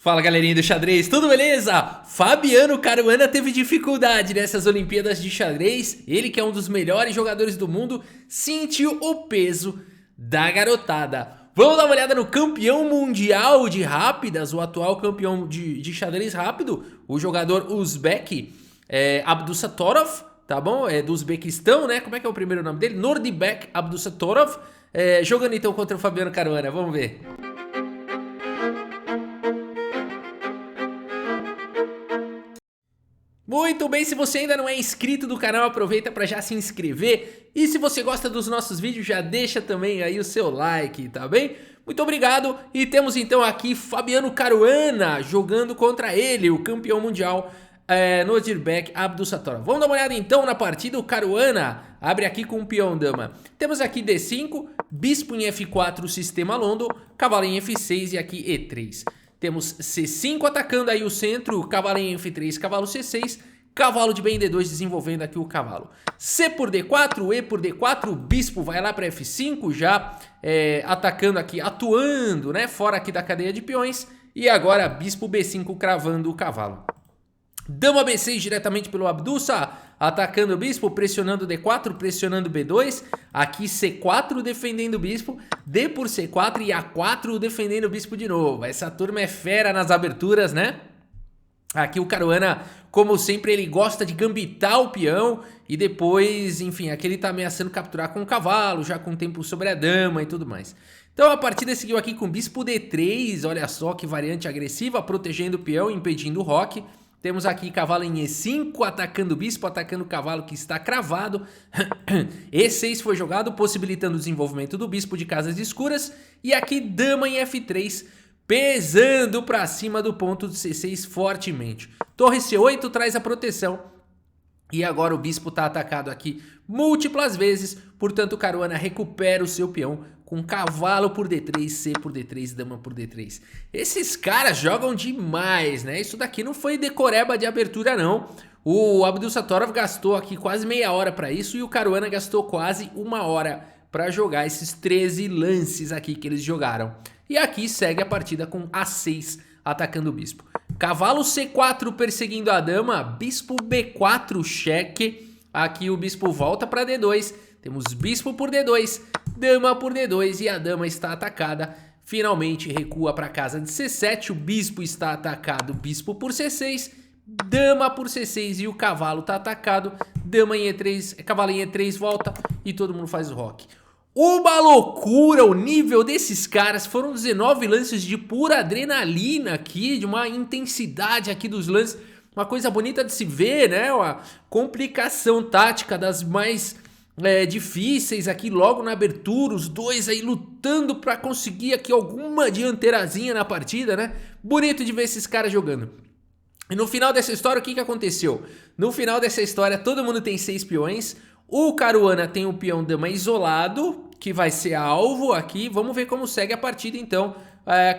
Fala galerinha do xadrez, tudo beleza? Fabiano Caruana teve dificuldade nessas Olimpíadas de xadrez. Ele, que é um dos melhores jogadores do mundo, sentiu o peso da garotada. Vamos dar uma olhada no campeão mundial de rápidas, o atual campeão de xadrez rápido, o jogador uzbek, Abdusattorov, tá bom? É do Uzbequistão, né? Como é que é o primeiro nome dele? Nordibek Abdusattorov, jogando então contra o Fabiano Caruana, vamos ver. Muito bem, se você ainda não é inscrito do canal, aproveita para já se inscrever. E se você gosta dos nossos vídeos, já deixa também aí o seu like, tá bem? Muito obrigado. E temos então aqui Fabiano Caruana jogando contra ele, o campeão mundial, Nordibek Abdusattorov. Vamos dar uma olhada então na partida. O Caruana abre aqui com o peão dama. Temos aqui D5, bispo em F4, sistema London, cavalo em F6 e aqui E3. Temos C5 atacando aí o centro, cavalo em F3, cavalo C6, cavalo de bem D2 desenvolvendo aqui o cavalo. C por D4, E por D4, o bispo vai lá para F5 já atacando aqui, atuando, né, fora aqui da cadeia de peões. E agora bispo B5 cravando o cavalo. Dama B6 diretamente pelo Abdusa, atacando o bispo, pressionando D4, pressionando B2. Aqui C4 defendendo o bispo, D por C4 e A4 defendendo o bispo de novo. Essa turma é fera nas aberturas, né? Aqui o Caruana, como sempre, ele gosta de gambitar o peão e depois, enfim, aqui ele tá ameaçando capturar com o cavalo, já com tempo sobre a dama e tudo mais. Então a partida seguiu aqui com bispo D3, olha só que variante agressiva, protegendo o peão, impedindo o roque. Temos aqui cavalo em E5, atacando o bispo, atacando o cavalo que está cravado. E6 foi jogado, possibilitando o desenvolvimento do bispo de casas escuras. E aqui dama em F3, pesando para cima do ponto de C6 fortemente. Torre C8 traz a proteção. E agora o bispo está atacado aqui múltiplas vezes, portanto o Caruana recupera o seu peão com cavalo por D3, C por D3, dama por D3. Esses caras jogam demais, né? Isso daqui não foi decoreba de abertura não. O Abdusattorov gastou aqui quase meia hora para isso e o Caruana gastou quase uma hora para jogar esses 13 lances aqui que eles jogaram. E aqui segue a partida com A6 atacando o bispo. Cavalo C4 perseguindo a dama, bispo B4 cheque. Aqui o bispo volta para D2, temos bispo por D2, dama por D2 e a dama está atacada. Finalmente recua para casa de C7, o bispo está atacado, bispo por C6, dama por C6 e o cavalo está atacado. Dama em E3, cavalo em E3 volta e todo mundo faz o roque. Uma loucura o nível desses caras, foram 19 lances de pura adrenalina aqui, de uma intensidade aqui dos lances, uma coisa bonita de se ver, né, uma complicação tática das mais difíceis aqui logo na abertura, os dois aí lutando para conseguir aqui alguma dianteirazinha na partida, né, bonito de ver esses caras jogando. E no final dessa história, o que aconteceu? No final dessa história, todo mundo tem 6 peões, o Caruana tem um peão dama isolado, que vai ser alvo aqui. Vamos ver como segue a partida então.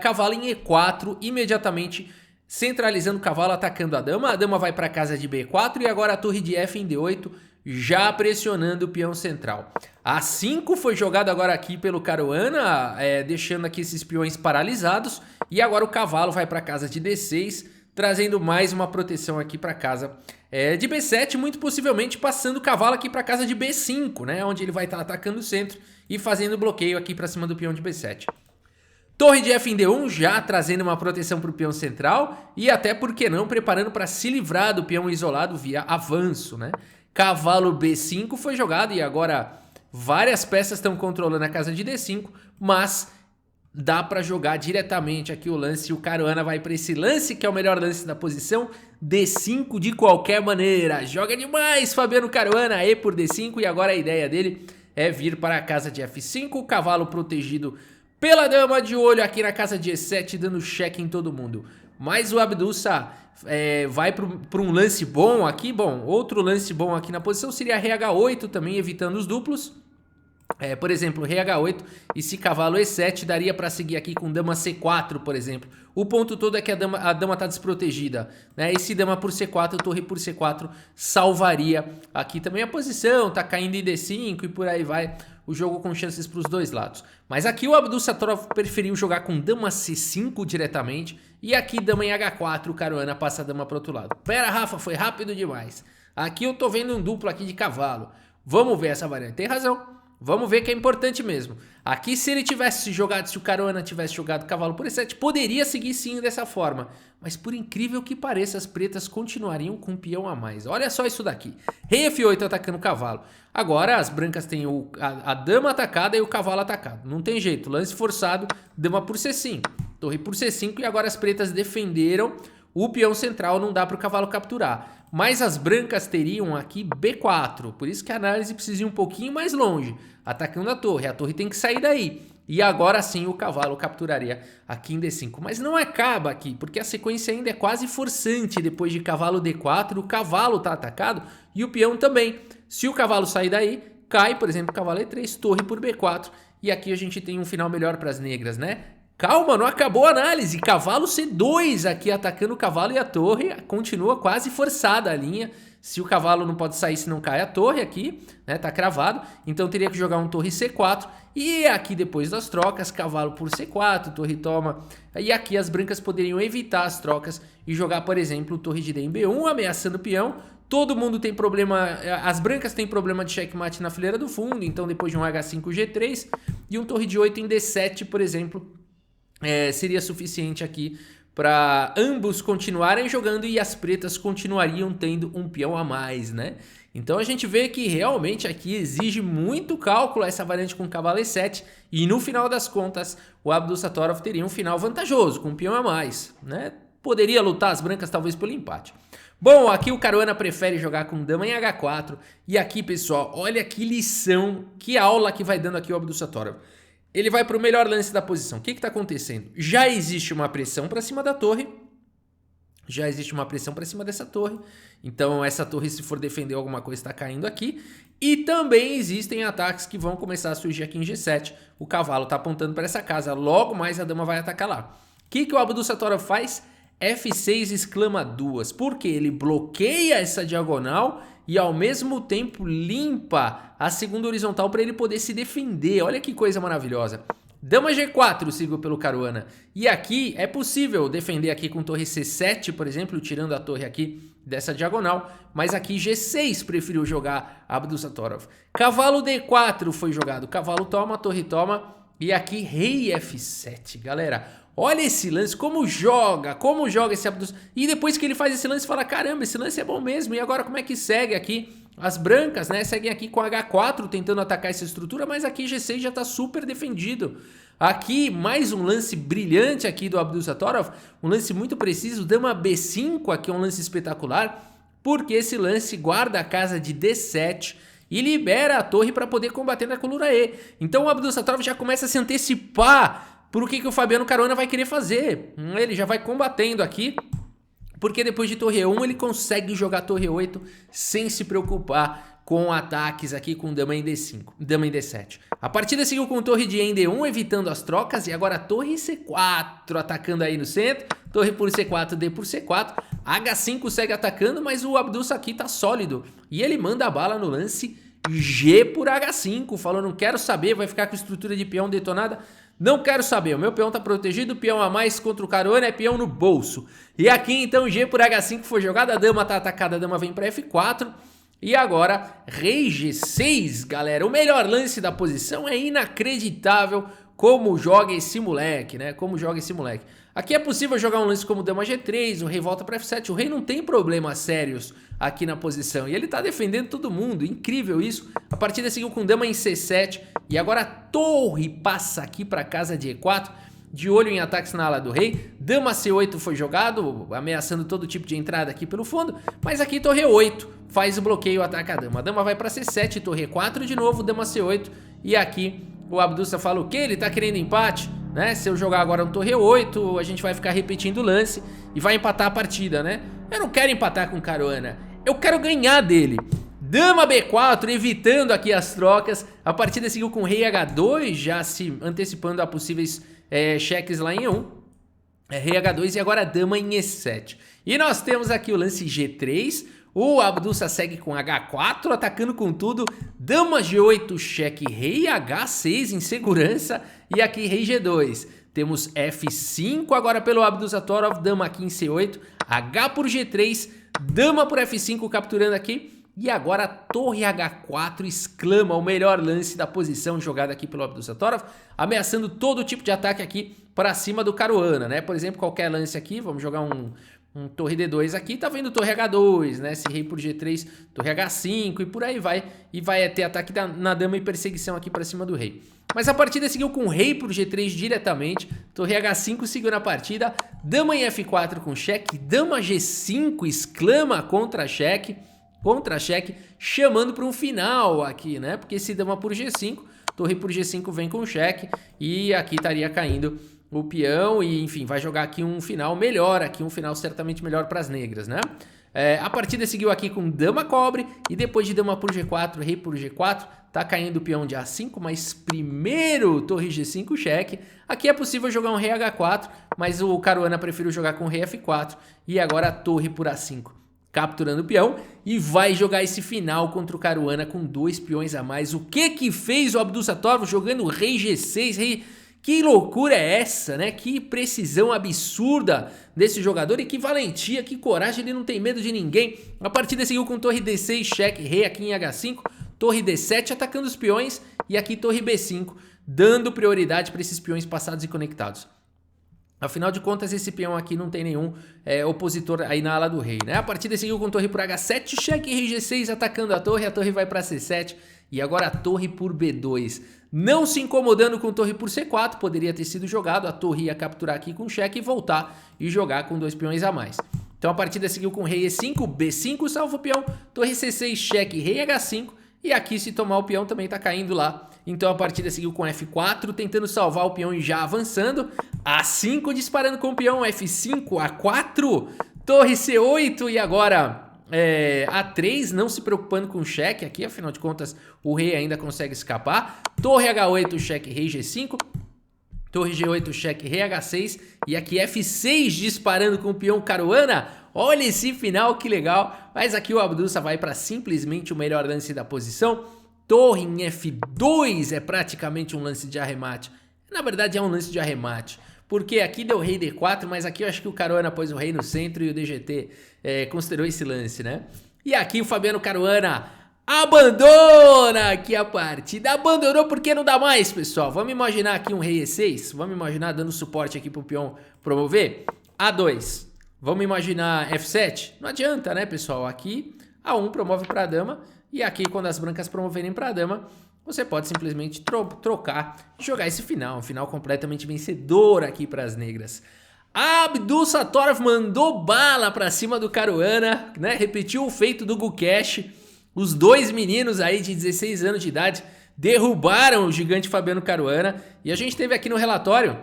Cavalo em E4, imediatamente centralizando o cavalo, atacando a dama. A dama vai para casa de B4 e agora a torre de F em D8, já pressionando o peão central. A5 foi jogado agora aqui pelo Caruana, deixando aqui esses peões paralisados. E agora o cavalo vai para casa de D6, trazendo mais uma proteção aqui para casa de B7, muito possivelmente passando o cavalo aqui para casa de B5, né, onde ele vai estar atacando o centro e fazendo bloqueio aqui para cima do peão de B7. Torre de F em D1 já trazendo uma proteção para o peão central e até, por que não, preparando para se livrar do peão isolado via avanço, né? Cavalo B5 foi jogado e agora várias peças estão controlando a casa de D5, mas dá para jogar diretamente aqui o lance. O Caruana vai para esse lance, que é o melhor lance da posição, D5 de qualquer maneira. Joga demais Fabiano Caruana, E por D5, e agora a ideia dele é vir para a casa de F5, o cavalo protegido pela dama, de olho aqui na casa de E7, dando cheque em todo mundo. Mas o Abdusa vai para um lance bom aqui. Bom, outro lance bom aqui na posição seria Rei H8 também, evitando os duplos. Por exemplo, Rei H8 e se cavalo E7 daria para seguir aqui com dama C4, por exemplo. O ponto todo é que a dama tá desprotegida, né? E se dama por C4, torre por C4 salvaria aqui também a posição, tá caindo em D5 e por aí vai. o jogo com chances para os dois lados. Mas aqui o Abdusattorov preferiu jogar com dama C5 diretamente, e aqui dama em H4, o Caruana passa a dama para outro lado. Pera, Rafa, foi rápido demais. Aqui eu tô vendo um duplo aqui de cavalo. Vamos ver essa variante. Tem razão. Vamos ver que é importante mesmo. Aqui, se ele tivesse jogado, se o Caruana tivesse jogado cavalo por E7, poderia seguir sim dessa forma. Mas por incrível que pareça, as pretas continuariam com um peão a mais. Olha só isso daqui. Rei F8 atacando o cavalo. Agora as brancas têm a dama atacada e o cavalo atacado. Não tem jeito. Lance forçado, dama por C5. Torre por C5 e agora as pretas defenderam o peão central, não dá para o cavalo capturar. Mas as brancas teriam aqui B4, por isso que a análise precisa ir um pouquinho mais longe, atacando a torre tem que sair daí. E agora sim o cavalo capturaria aqui em D5, mas não acaba aqui, porque a sequência ainda é quase forçante. Depois de cavalo D4, o cavalo está atacado e o peão também. Se o cavalo sair daí, cai, por exemplo, cavalo E3, torre por B4, e aqui a gente tem um final melhor para as negras, né? Calma, não acabou a análise. Cavalo C2 aqui atacando o cavalo e a torre. Continua quase forçada a linha. Se o cavalo não pode sair se não cai a torre aqui, né? Tá cravado. Então teria que jogar um torre C4. E aqui depois das trocas, cavalo por C4, torre toma. E aqui as brancas poderiam evitar as trocas e jogar, por exemplo, torre de D em B1, ameaçando o peão. Todo mundo tem problema, as brancas têm problema de checkmate na fileira do fundo. Então depois de um H5, G3 e um torre de 8 em D7, por exemplo, seria suficiente aqui para ambos continuarem jogando e as pretas continuariam tendo um peão a mais, né? Então a gente vê que realmente aqui exige muito cálculo essa variante com cavalo E7 e no final das contas o Abdusattorov teria um final vantajoso, com um peão a mais, né? Poderia lutar as brancas talvez pelo empate. Bom, aqui o Caruana prefere jogar com dama em H4 e aqui, pessoal, olha que lição, que aula que vai dando aqui o Abdusattorov. Ele vai para o melhor lance da posição. O que está acontecendo? Já existe uma pressão para cima da torre. Já existe uma pressão para cima dessa torre. Então essa torre, se for defender alguma coisa, está caindo aqui. E também existem ataques que vão começar a surgir aqui em G7. O cavalo está apontando para essa casa. Logo mais a dama vai atacar lá. O que o Abdusattorov faz? F6 exclama duas. Porque ele bloqueia essa diagonal e ao mesmo tempo limpa a segunda horizontal para ele poder se defender. Olha que coisa maravilhosa. Dama G4 sigo pelo Caruana. E aqui é possível defender aqui com torre C7, por exemplo, tirando a torre aqui dessa diagonal. Mas aqui G6 preferiu jogar Abdusattorov. Cavalo D4 foi jogado. Cavalo toma, torre toma. E aqui rei F7, galera. Olha esse lance, como joga esse Abdusattorov. E depois que ele faz esse lance, fala, caramba, esse lance é bom mesmo. E agora como é que segue aqui? As brancas, né, seguem aqui com H4 tentando atacar essa estrutura, mas aqui G6 já está super defendido. Aqui mais um lance brilhante aqui do Abdusattorov, um lance muito preciso, dama B5 aqui é um lance espetacular, porque esse lance guarda a casa de D7 e libera a torre para poder combater na coluna E. Então o Abdusattorov já começa a se antecipar por o que o Fabiano Caruana vai querer fazer. Ele já vai combatendo aqui, porque depois de torre E1 ele consegue jogar torre 8 sem se preocupar com ataques aqui com dama em D5, dama em D7. A partida seguiu com torre de E em D1, evitando as trocas, e agora torre C4 atacando aí no centro, torre por C4, D por C4, H5 segue atacando, mas o Abdus aqui tá sólido, e ele manda a bala no lance G por H5, falou, não quero saber, vai ficar com estrutura de peão detonada. Não quero saber, o meu peão tá protegido, peão a mais contra o Caruana é peão no bolso. E aqui então G por H5 foi jogado, a dama tá atacada, a dama vem para F4. E agora rei G6, galera. O melhor lance da posição é inacreditável como joga esse moleque, né? Como joga esse moleque. Aqui é possível jogar um lance como dama G3, o rei volta para F7. O rei não tem problemas sérios aqui na posição. E ele tá defendendo todo mundo, incrível isso. A partida seguiu com dama em C7 e agora a torre passa aqui para casa de E4. De olho em ataques na ala do rei, dama C8 foi jogado, ameaçando todo tipo de entrada aqui pelo fundo, mas aqui torre 8 faz o bloqueio, ataca a dama vai para C7, torre 4 de novo, dama C8, e aqui o Abdusa fala o que? Ele tá querendo empate, né? Se eu jogar agora um torre 8, a gente vai ficar repetindo o lance e vai empatar a partida, né? Eu não quero empatar com o Caruana, eu quero ganhar dele. Dama B4, evitando aqui as trocas, a partida seguiu com rei H2, já se antecipando a possíveis cheques lá em E1, rei H2 e agora dama em E7. E nós temos aqui o lance G3, O Abdussa segue com H4, atacando com tudo. Dama G8, cheque, rei H6 em segurança. E aqui rei G2. Temos F5 agora pelo Abdussa Torov, dama aqui em C8. H por G3, dama por F5 capturando aqui. E agora torre H4 exclama o melhor lance da posição jogada aqui pelo Abdussa Torov, ameaçando todo tipo de ataque aqui para cima do Caruana, né? Por exemplo, qualquer lance aqui, vamos jogar um torre D2 aqui, tá vendo torre H2, né? Se rei por G3, torre H5 e por aí vai. E vai ter ataque na dama e perseguição aqui para cima do rei. Mas a partida seguiu com rei por G3 diretamente, torre H5 seguiu na partida, dama em F4 com cheque, dama G5 exclama contra-cheque, chamando para um final aqui, né? Porque se dama por G5, torre por G5 vem com cheque e aqui estaria caindo o peão e enfim, vai jogar aqui um final melhor, aqui um final certamente melhor para as negras, né? A partida seguiu aqui com dama cobre e depois de dama por G4, rei por G4, tá caindo o peão de A5, mas primeiro torre G5 cheque. Aqui é possível jogar um rei H4, mas o Caruana preferiu jogar com rei F4 e agora a torre por A5. Capturando o peão e vai jogar esse final contra o Caruana com 2 peões a mais. O que fez o Abdussa Torov jogando rei G6, rei... Que loucura é essa, né? Que precisão absurda desse jogador e que valentia, que coragem, ele não tem medo de ninguém. A partida seguiu com torre D6, cheque, rei aqui em H5, torre D7 atacando os peões e aqui torre B5, dando prioridade para esses peões passados e conectados. Afinal de contas, esse peão aqui não tem nenhum opositor aí na ala do rei, né? A partida seguiu com torre por H7, cheque, rei G6 atacando a torre vai para C7 e agora a torre por B2. Não se incomodando com torre por C4, poderia ter sido jogado, a torre ia capturar aqui com cheque e voltar e jogar com 2 peões a mais. Então a partida seguiu com rei E5, B5 salva o peão, torre C6, cheque, rei H5 e aqui se tomar o peão também tá caindo lá. Então a partida seguiu com F4, tentando salvar o peão e já avançando. A5 disparando com o peão, F5, A4, torre C8 e agora A3 não se preocupando com o cheque aqui, afinal de contas o rei ainda consegue escapar. Torre H8, cheque, rei G5. Torre G8, cheque, rei H6. E aqui F6 disparando com o peão Caruana. Olha esse final, que legal. Mas aqui o Abdussa vai para simplesmente o melhor lance da posição. Torre em F2 é praticamente um lance de arremate. Na verdade é um lance de arremate. Porque aqui deu rei D4, mas aqui eu acho que o Caruana pôs o rei no centro e o DGT considerou esse lance, né? E aqui o Fabiano Caruana abandona aqui a partida. Abandonou porque não dá mais, pessoal. Vamos imaginar aqui um rei E6. Vamos imaginar dando suporte aqui pro peão promover. A2. Vamos imaginar F7. Não adianta, né, pessoal? Aqui A1 promove para a dama. E aqui quando as brancas promoverem para a dama, você pode simplesmente trocar e jogar esse final. Um final completamente vencedor aqui para as negras. Abdussa Torov mandou bala para cima do Caruana, né? Repetiu o feito do Gukesh. Os dois meninos aí de 16 anos de idade derrubaram o gigante Fabiano Caruana. E a gente teve aqui no relatório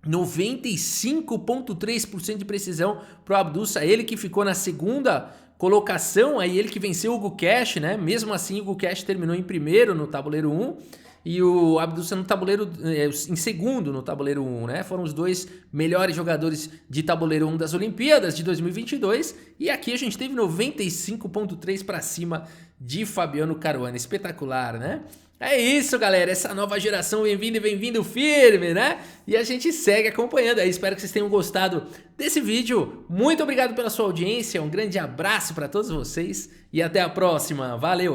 95,3% de precisão pro Abdussa. Ele que ficou na segunda colocação, aí ele que venceu o Gukesh, né? Mesmo assim o Gukesh terminou em primeiro no tabuleiro 1 e o Abdussa no tabuleiro em segundo no tabuleiro 1, né? Foram os dois melhores jogadores de tabuleiro 1 das Olimpíadas de 2022 e aqui a gente teve 95,3 para cima de Fabiano Caruana. Espetacular, né? É isso, galera, essa nova geração, bem-vindo e bem-vindo firme, né? E a gente segue acompanhando aí, espero que vocês tenham gostado desse vídeo. Muito obrigado pela sua audiência, um grande abraço para todos vocês e até a próxima, valeu!